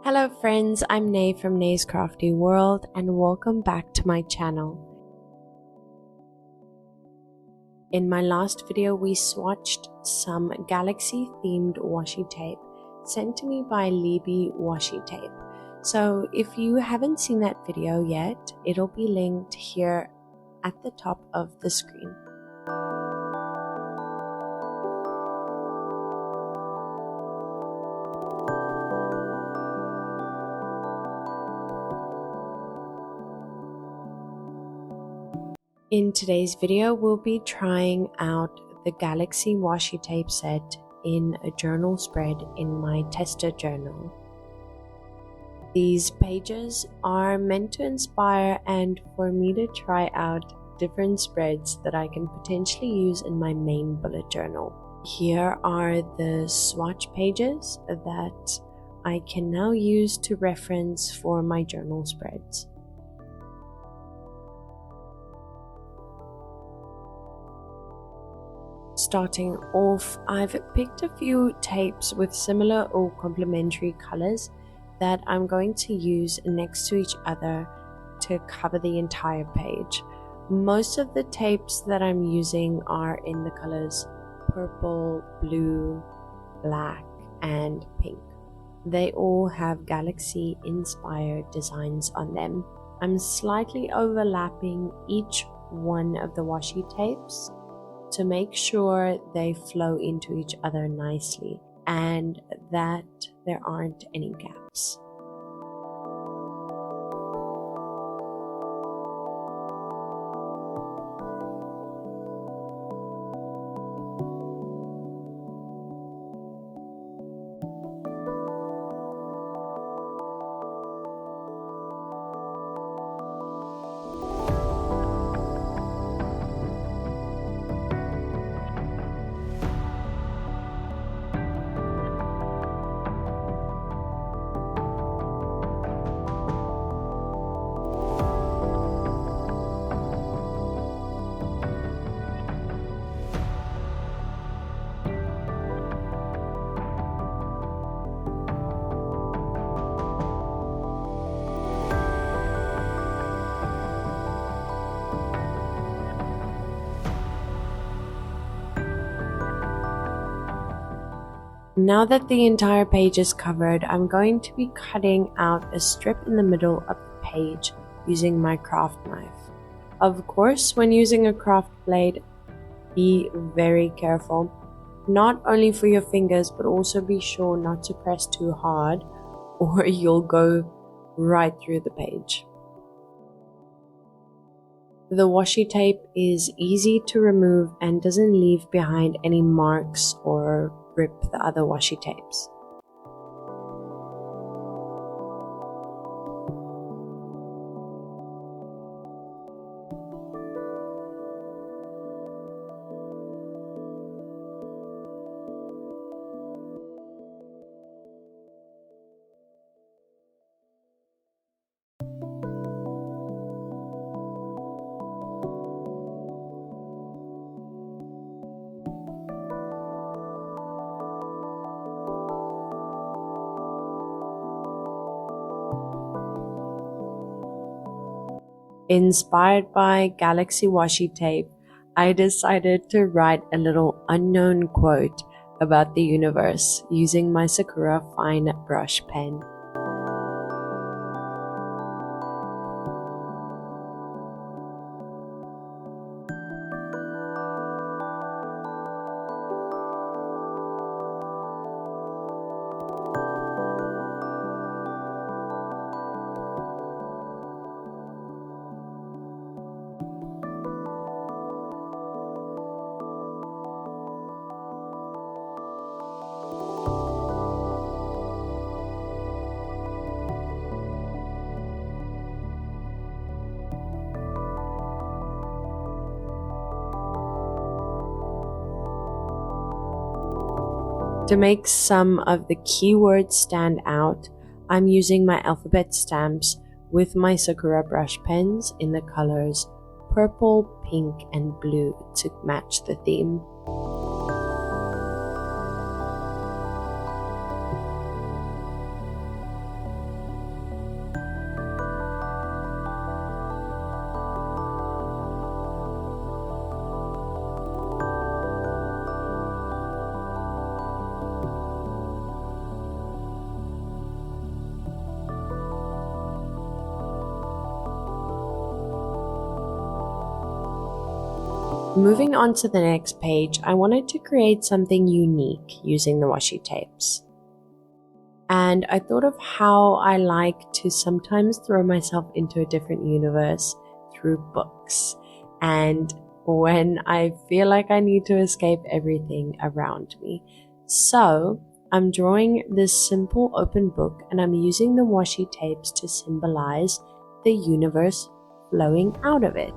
Hello friends, I'm Nay from Nay's Crafty World and welcome back to my channel. In my last video we swatched some galaxy themed washi tape sent to me by IEEBEE Washi Tape. So if you haven't seen that video yet, it'll be linked here at the top of the screen. In today's video, we'll be trying out the Galaxy washi tape set in a journal spread in my tester journal. These pages are meant to inspire and for me to try out different spreads that I can potentially use in my main bullet journal. Here are the swatch pages that I can now use to reference for my journal spreads. Starting off, I've picked a few tapes with similar or complementary colors that I'm going to use next to each other to cover the entire page. Most of the tapes that I'm using are in the colors purple, blue, black, and pink. They all have galaxy inspired designs on them. I'm slightly overlapping each one of the washi tapes to make sure they flow into each other nicely and that there aren't any gaps. Now that the entire page is covered, I'm going to be cutting out a strip in the middle of the page using my craft knife. Of course, when using a craft blade, be very careful, not only for your fingers, but also be sure not to press too hard or you'll go right through the page. The washi tape is easy to remove and doesn't leave behind any marks or rip the other washi tapes. Inspired by Galaxy washi tape, I decided to write a little unknown quote about the universe using my Sakura fine brush pen. To make some of the keywords stand out, I'm using my alphabet stamps with my Sakura brush pens in the colors purple, pink, and blue to match the theme. Moving on to the next page, I wanted to create something unique using the washi tapes. And I thought of how I like to sometimes throw myself into a different universe through books. And when I feel like I need to escape everything around me. So I'm drawing this simple open book and I'm using the washi tapes to symbolize the universe flowing out of it.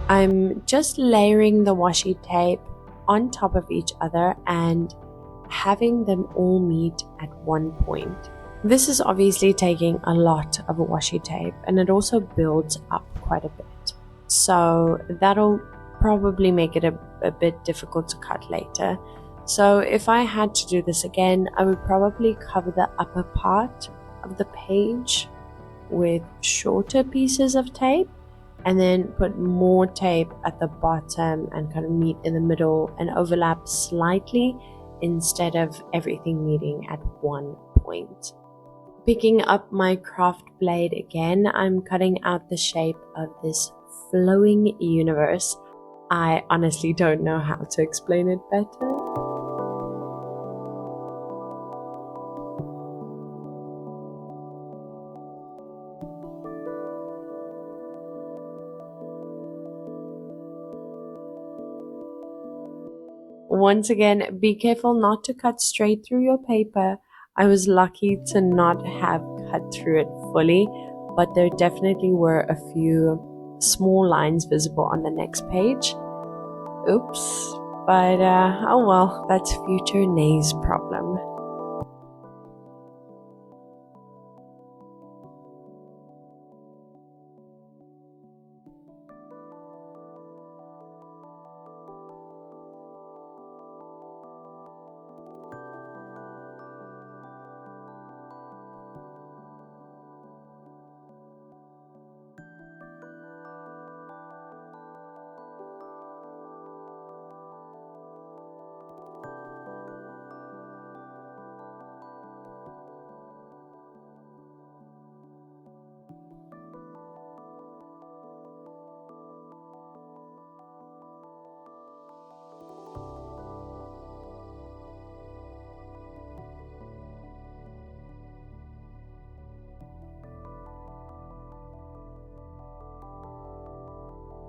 I'm just layering the washi tape on top of each other and having them all meet at one point. This is obviously taking a lot of washi tape and it also builds up quite a bit. So that'll probably make it a bit difficult to cut later. So if I had to do this again, I would probably cover the upper part of the page with shorter pieces of tape and then put more tape at the bottom and kind of meet in the middle and overlap slightly instead of everything meeting at one point. Picking up my craft blade again, I'm cutting out the shape of this flowing universe. I honestly don't know how to explain it better. Once again, be careful not to cut straight through your paper. I was lucky to not have cut through it fully, but there definitely were a few small lines visible on the next page. Oops, but oh well, that's future Nay's problem.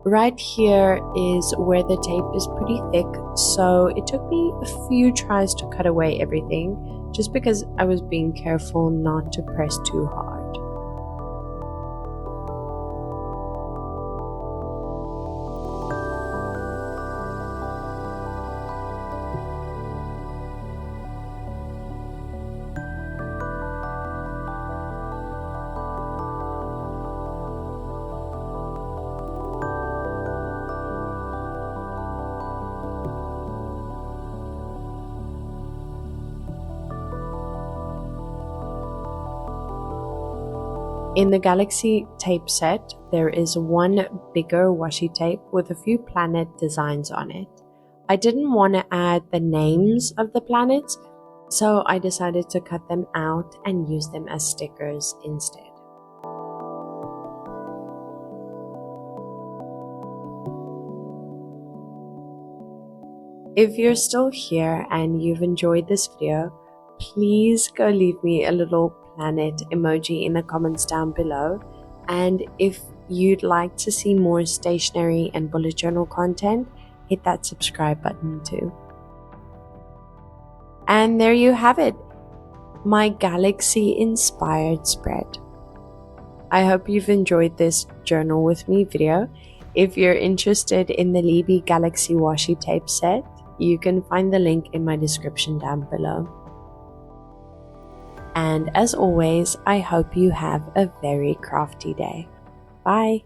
Right here is where the tape is pretty thick, so it took me a few tries to cut away everything, just because I was being careful not to press too hard. In the Galaxy tape set, there is one bigger washi tape with a few planet designs on it. I didn't want to add the names of the planets, so I decided to cut them out and use them as stickers instead. If you're still here and you've enjoyed this video, please go leave me a little planet emoji in the comments down below, and if you'd like to see more stationery and bullet journal content, hit that subscribe button too. And there you have it, my Galaxy inspired spread. I hope you've enjoyed this journal with me video. If you're interested in the IEEBEE Galaxy washi tape set, you can find the link in my description down below. And as always, I hope you have a very crafty day. Bye.